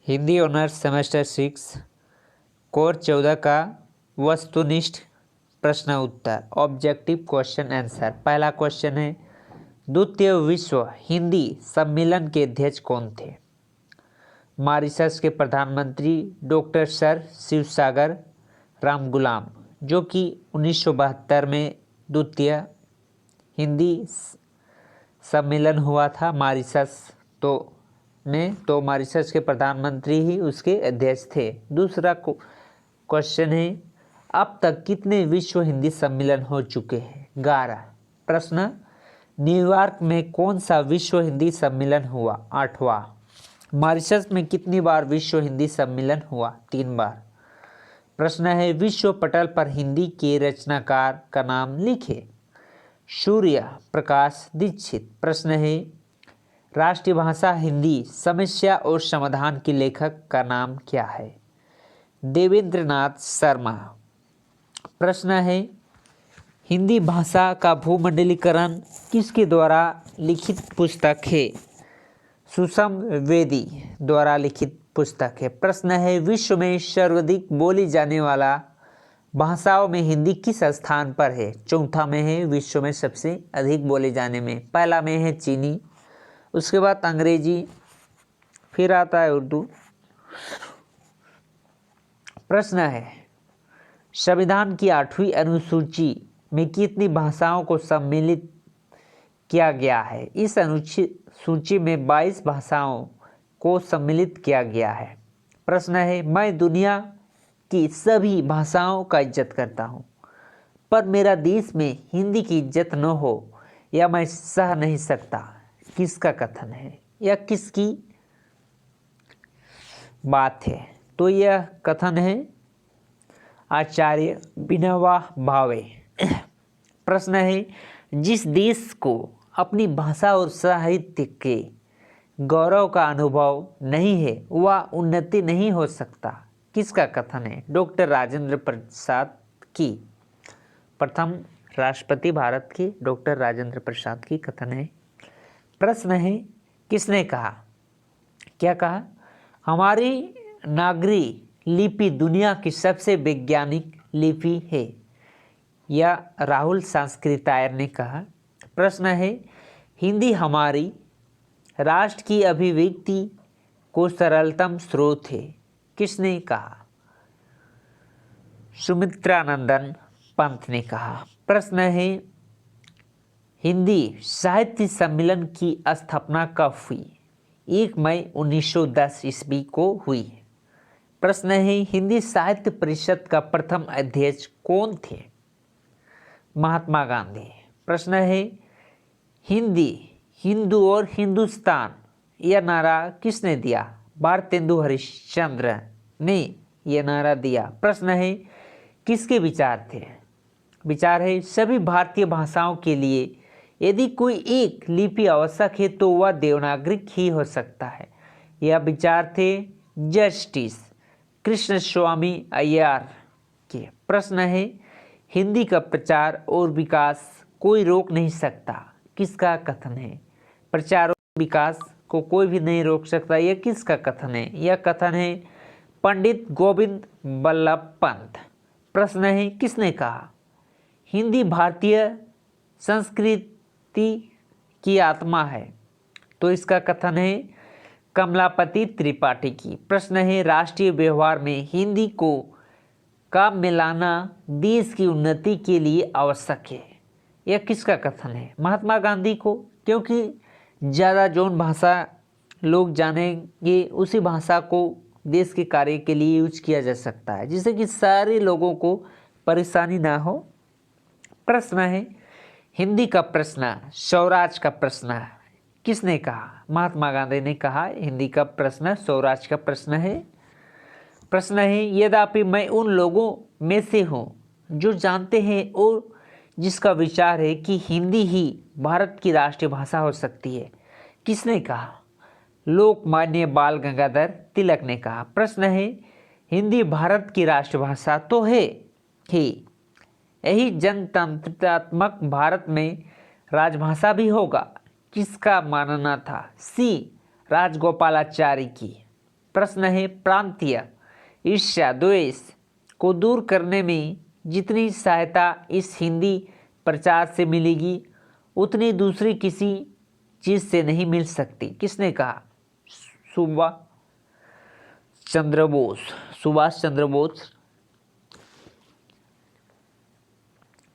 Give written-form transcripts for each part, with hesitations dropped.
Hindi honours semester 6 core 14 का वस्तुनिष्ठ प्रश्न उत्तर ऑब्जेक्टिव क्वेश्चन आंसर। पहला क्वेश्चन है, द्वितीय विश्व हिंदी सम्मेलन के अध्यक्ष कौन थे? मॉरिशस के प्रधानमंत्री डॉक्टर सर शिवसागर रामगुलाम, जो कि 1972 में द्वितीय हिंदी सम्मेलन हुआ था मॉरिशस तो मॉरिशस के प्रधानमंत्री ही उसके अध्यक्ष थे। दूसरा क्वेश्चन है, अब तक कितने विश्व हिंदी सम्मेलन हो चुके हैं? 11। प्रश्न, न्यूयॉर्क में कौन सा विश्व हिंदी सम्मेलन हुआ? 8वां। मॉरिशस में कितनी बार विश्व हिंदी सम्मेलन हुआ? 3 बार। प्रश्न है, विश्व पटल पर हिंदी के रचनाकार का नाम लिखे। सूर्य प्रकाश दीक्षित। प्रश्न है, राष्ट्रीय भाषा हिंदी समस्या और समाधान के लेखक का नाम क्या है? देवेंद्रनाथ शर्मा। प्रश्न है, हिंदी भाषा का भूमंडलीकरण किसके द्वारा लिखित पुस्तक है? सुषम वेदी द्वारा लिखित पुस्तक है। प्रश्न है, विश्व में सर्वाधिक बोली जाने वाला भाषाओं में हिंदी किस स्थान पर है? चौथा में है विश्व में सबसे अधिक बोले जाने में। पहला में है चीनी, उसके बाद अंग्रेजी, फिर आता है उर्दू। प्रश्न है, संविधान की 8वीं अनुसूची में कितनी भाषाओं को सम्मिलित किया गया है? इस अनुसूची में 22 भाषाओं को सम्मिलित किया गया है। प्रश्न है, मैं दुनिया की सभी भाषाओं का इज्जत करता हूँ, पर मेरा देश में हिंदी की इज्जत न हो या मैं सह नहीं सकता। किसका कथन है या किसकी बात है? तो यह कथन है आचार्य विनोबा भावे। प्रश्न है, जिस देश को अपनी भाषा और साहित्य के गौरव का अनुभव नहीं है वह उन्नति नहीं हो सकता। किसका कथन है? डॉक्टर राजेंद्र प्रसाद की, प्रथम राष्ट्रपति भारत के डॉक्टर राजेंद्र प्रसाद की कथन है। प्रश्न है, किसने कहा? क्या कहा? हमारी नागरी लिपि दुनिया की सबसे वैज्ञानिक लिपि है, यह राहुल सांस्कृतायर ने कहा। प्रश्न है, हिंदी हमारी राष्ट्र की अभिव्यक्ति को सरलतम स्रोत है, किसने कहा? सुमित्रानंदन पंत ने कहा। प्रश्न है, हिंदी साहित्य सम्मेलन की स्थापना कब हुई? 1 मई 1910 ईस्वी को हुई। प्रश्न है, हिंदी साहित्य परिषद का प्रथम अध्यक्ष कौन थे? महात्मा गांधी। प्रश्न है, हिंदी, हिंदू और हिंदुस्तान यह नारा किसने दिया? भारतेंदु हरिश्चंद्र ने यह नारा दिया। प्रश्न है, किसके विचार थे? विचार है, सभी भारतीय भाषाओं के लिए यदि कोई एक लिपि आवश्यक है तो वह देवनागरिक ही हो सकता है। यह विचार थे जस्टिस कृष्ण स्वामी अय्यर के। प्रश्न है, हिंदी का प्रचार और विकास कोई रोक नहीं सकता। किसका कथन है? प्रचार और विकास को कोई भी नहीं रोक सकता, यह किसका कथन है? यह कथन है पंडित गोविंद बल्लभ पंत। प्रश्न है, किसने कहा? हिंदी भारतीय संस्कृति की आत्मा है, तो इसका कथन है कमलापति त्रिपाठी की। प्रश्न है, राष्ट्रीय व्यवहार में हिंदी को काम में लाना देश की उन्नति के लिए आवश्यक है, यह किसका कथन है? महात्मा गांधी को, क्योंकि ज़्यादा जौन भाषा लोग जानेंगे उसी भाषा को देश के कार्य के लिए यूज किया जा सकता है, जिससे कि सारे लोगों को परेशानी ना हो। प्रश्न है, हिंदी का प्रश्न स्वराज का प्रश्न किसने कहा? महात्मा गांधी ने कहा हिंदी का प्रश्न स्वराज का प्रश्न है। प्रश्न है, यद्यपि मैं उन लोगों में से हूँ जो जानते हैं और जिसका विचार है कि हिंदी ही भारत की राष्ट्रीय भाषा हो सकती है, किसने कहा? लोकमान्य बाल गंगाधर तिलक ने कहा। प्रश्न है, हिंदी भारत की राष्ट्रभाषा तो है ही, यही जनतंत्रात्मक भारत में राजभाषा भी होगा, किसका मानना था? सी राजगोपालाचारी की। प्रश्न है प्रांतीय ईर्ष्या द्वेष को दूर करने में जितनी सहायता इस हिंदी प्रचार से मिलेगी उतनी दूसरी किसी चीज से नहीं मिल सकती। किसने कहा? सुभाष चंद्र बोस।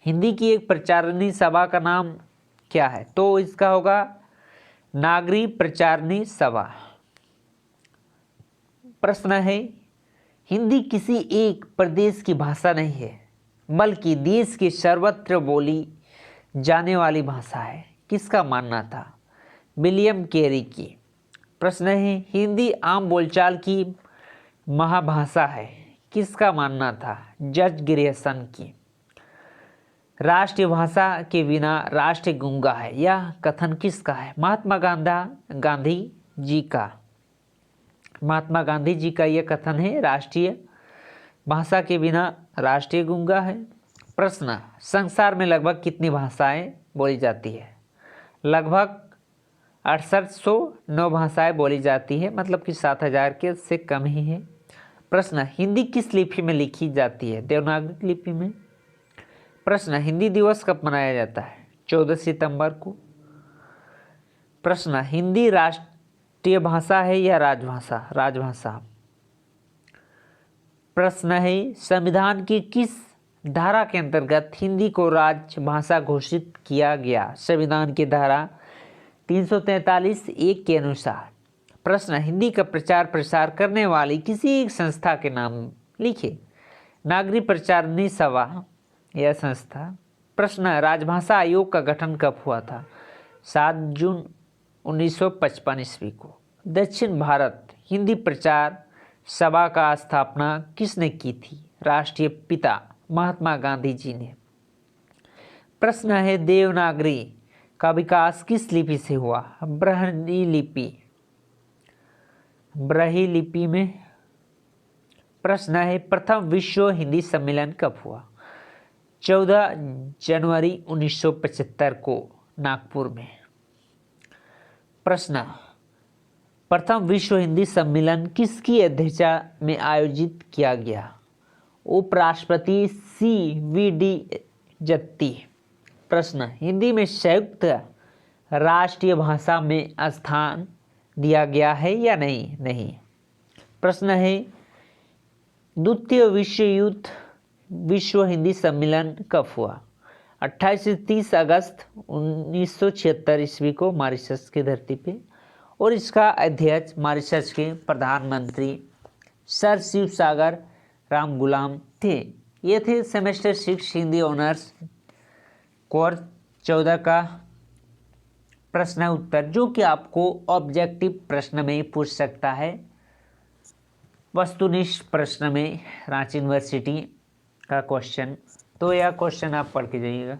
हिंदी की एक प्रचारणी सभा का नाम क्या है? तो इसका होगा नागरी प्रचारणी सभा। प्रश्न है हिंदी किसी एक प्रदेश की भाषा नहीं है बल्कि देश के सर्वत्र बोली जाने वाली भाषा है। किसका मानना था? विलियम कैरी की। प्रश्न है हिंदी आम बोलचाल की महाभाषा है। किसका मानना था? जॉर्ज ग्रियर्सन की। राष्ट्रीय भाषा के बिना राष्ट्र गूंगा है, यह कथन किसका है? महात्मा गांधी जी का यह कथन है, राष्ट्रीय भाषा के बिना राष्ट्रीय गूंगा है। प्रश्न संसार में लगभग कितनी भाषाएं बोली जाती है? लगभग 6809 भाषाएं बोली जाती है, मतलब कि 7000 के से कम ही है। प्रश्न हिंदी किस लिपि में लिखी जाती है? देवनागरी लिपि में। प्रश्न हिंदी दिवस कब मनाया जाता है? 14 सितंबर को। प्रश्न हिंदी राष्ट्रीय भाषा है या राजभाषा? राजभाषा। प्रश्न है संविधान की किस धारा के अंतर्गत हिंदी को राजभाषा घोषित किया गया? संविधान की धारा 343(1) के अनुसार। प्रश्न हिंदी का प्रचार प्रसार करने वाली किसी एक संस्था के नाम लिखिए। नागरी प्रचारणी सभा यह संस्था। प्रश्न राजभाषा आयोग का गठन कब हुआ था? 7 जून 1955 ईस्वी को। दक्षिण भारत हिंदी प्रचार सभा का स्थापना किसने की थी? राष्ट्रीय पिता महात्मा गांधी जी ने। प्रश्न है देवनागरी का विकास किस लिपि से हुआ? ब्राह्मी लिपि में। प्रश्न है प्रथम विश्व हिंदी सम्मेलन कब हुआ? 14 जनवरी 1975 को नागपुर में। प्रश्न प्रथम विश्व हिंदी सम्मेलन किसकी अध्यक्षता में आयोजित किया गया? उपराष्ट्रपति CVD जत्ती। प्रश्न हिंदी में संयुक्त राष्ट्रीय भाषा में स्थान दिया गया है या नहीं? नहीं। प्रश्न है द्वितीय विश्व हिंदी सम्मेलन कब हुआ? 28 से 30 अगस्त 1976 ईस्वी को मॉरिशस की धरती पे, और इसका अध्यक्ष मॉरिशस के प्रधानमंत्री सर शिव सागर राम गुलाम थे। ये थे सेमेस्टर 6 हिंदी ऑनर्स कोर्स 14 का प्रश्न उत्तर, जो कि आपको ऑब्जेक्टिव प्रश्न में पूछ सकता है। वस्तुनिष्ठ प्रश्न में रांची यूनिवर्सिटी का क्वेश्चन, तो यह क्वेश्चन आप पढ़ के जाइएगा।